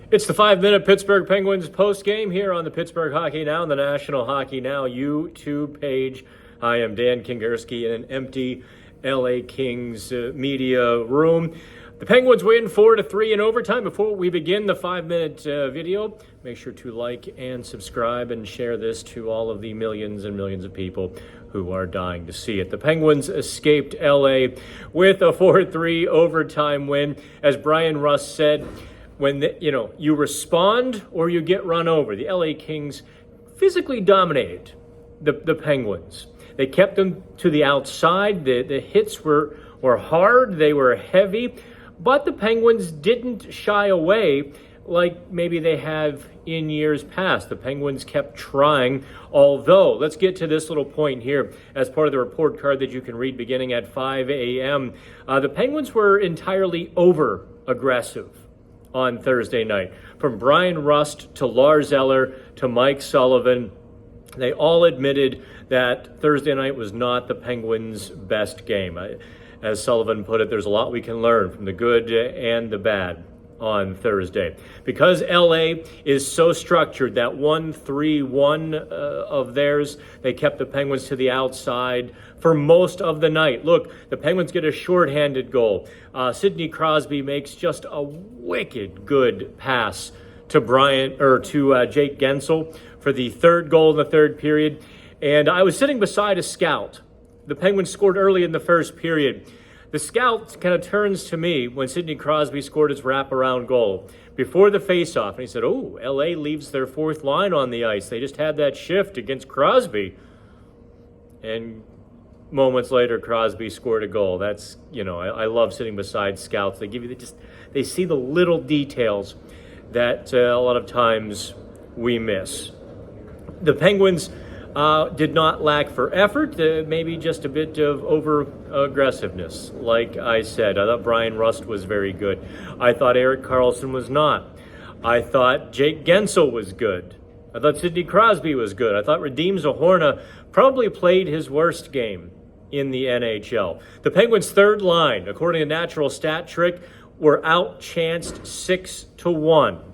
It's the 5-minute Pittsburgh Penguins postgame here on the Pittsburgh Hockey Now and the National Hockey Now YouTube page. I am Dan Kingerski in an empty LA Kings media room. The Penguins win 4-3 in overtime. Before we begin the 5-minute video, make sure to like and subscribe and share this to all of the millions and millions of people who are dying to see it. The Penguins escaped LA with a 4-3 overtime win. As Brian Rust said, when you respond or you get run over. The LA Kings physically dominated the Penguins. They kept them to the outside. The hits were hard. They were heavy. But the Penguins didn't shy away like maybe they have in years past. The Penguins kept trying, although, let's get to this little point here as part of the report card that you can read beginning at 5 a.m. The Penguins were entirely over-aggressive on Thursday night. From Brian Rust to Lars Eller to Mike Sullivan, they all admitted that Thursday night was not the Penguins' best game. As Sullivan put it, there's a lot we can learn from the good and the bad on Thursday. Because LA is so structured, that 1-3-1 of theirs, they kept the Penguins to the outside for most of the night. Look, the Penguins get a shorthanded goal. Sidney Crosby makes just a wicked good pass to Jake Gensel for the third goal in the third period. And I was sitting beside a scout. The Penguins scored early in the first period. The scout kind of turns to me when Sidney Crosby scored his wraparound goal before the faceoff, and he said, "Oh, LA leaves their fourth line on the ice. They just had that shift against Crosby." And moments later, Crosby scored a goal. That's, I love sitting beside scouts. They give you they see the little details that a lot of times we miss. The Penguins did not lack for effort, maybe just a bit of over-aggressiveness. Like I said, I thought Brian Rust was very good. I thought Erik Karlsson was not. I thought Jake Gensel was good. I thought Sidney Crosby was good. I thought Radim Zohorna probably played his worst game in the NHL. The Penguins' third line, according to Natural Stat Trick, were outchanced 6-1.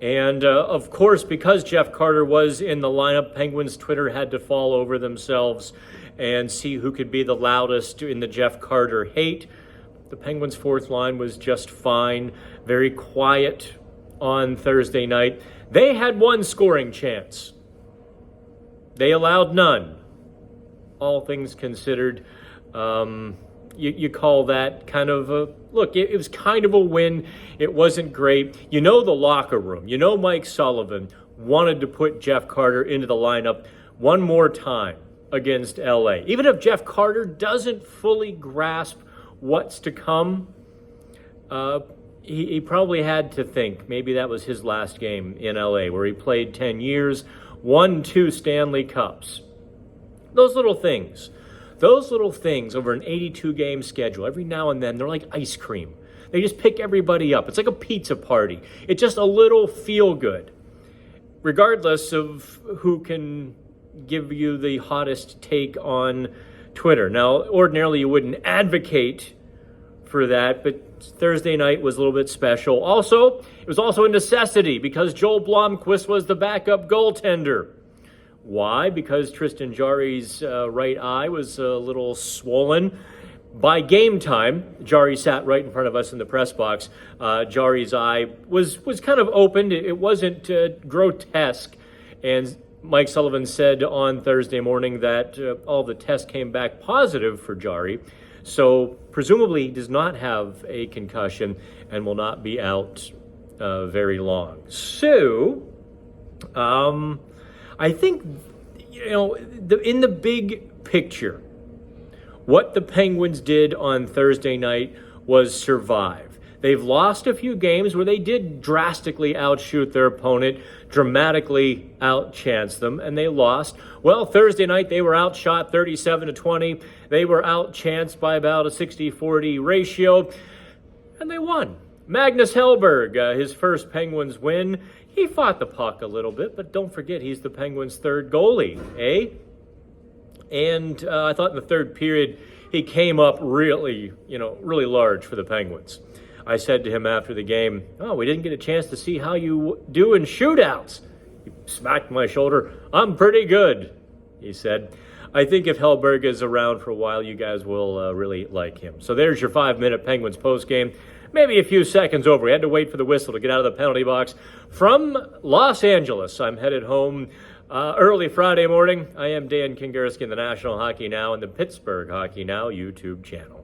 And, of course, because Jeff Carter was in the lineup, Penguins Twitter had to fall over themselves and see who could be the loudest in the Jeff Carter hate. The Penguins' fourth line was just fine, very quiet on Thursday night. They had one scoring chance. They allowed none. All things considered, you call that kind of a look. It was kind of a win. It wasn't great. The locker room. Mike Sullivan wanted to put Jeff Carter into the lineup one more time against LA. Even if Jeff Carter doesn't fully grasp what's to come, he probably had to think maybe that was his last game in LA, where he played 10 years, won 2 Stanley Cups. Those little things over an 82-game schedule, every now and then, they're like ice cream. They just pick everybody up. It's like a pizza party. It's just a little feel-good, regardless of who can give you the hottest take on Twitter. Now, ordinarily, you wouldn't advocate for that, but Thursday night was a little bit special. Also, it was also a necessity because Joel Blomqvist was the backup goaltender. Why? Because Tristan Jarry's right eye was a little swollen. By game time, Jarry sat right in front of us in the press box. Jarry's eye was kind of opened. It wasn't grotesque. And Mike Sullivan said on Thursday morning that all the tests came back positive for Jarry. So presumably he does not have a concussion and will not be out very long. So, I think, in the big picture, what the Penguins did on Thursday night was survive. They've lost a few games where they did drastically outshoot their opponent, dramatically outchance them, and they lost. Well, Thursday night they were outshot 37-20. They were outchanced by about a 60-40 ratio, and they won. Magnus Hellberg, his first Penguins win. He fought the puck a little bit, but don't forget he's the Penguins' third goalie, eh? And I thought in the third period he came up really large for the Penguins. I said to him after the game, "Oh, we didn't get a chance to see how you do in shootouts." He smacked my shoulder. "I'm pretty good," he said. I think if Hellberg is around for a while, you guys will really like him. So there's your 5-minute Penguins postgame. Maybe a few seconds over. We had to wait for the whistle to get out of the penalty box. From Los Angeles, I'm headed home early Friday morning. I am Dan Kingerski in the National Hockey Now and the Pittsburgh Hockey Now YouTube channel.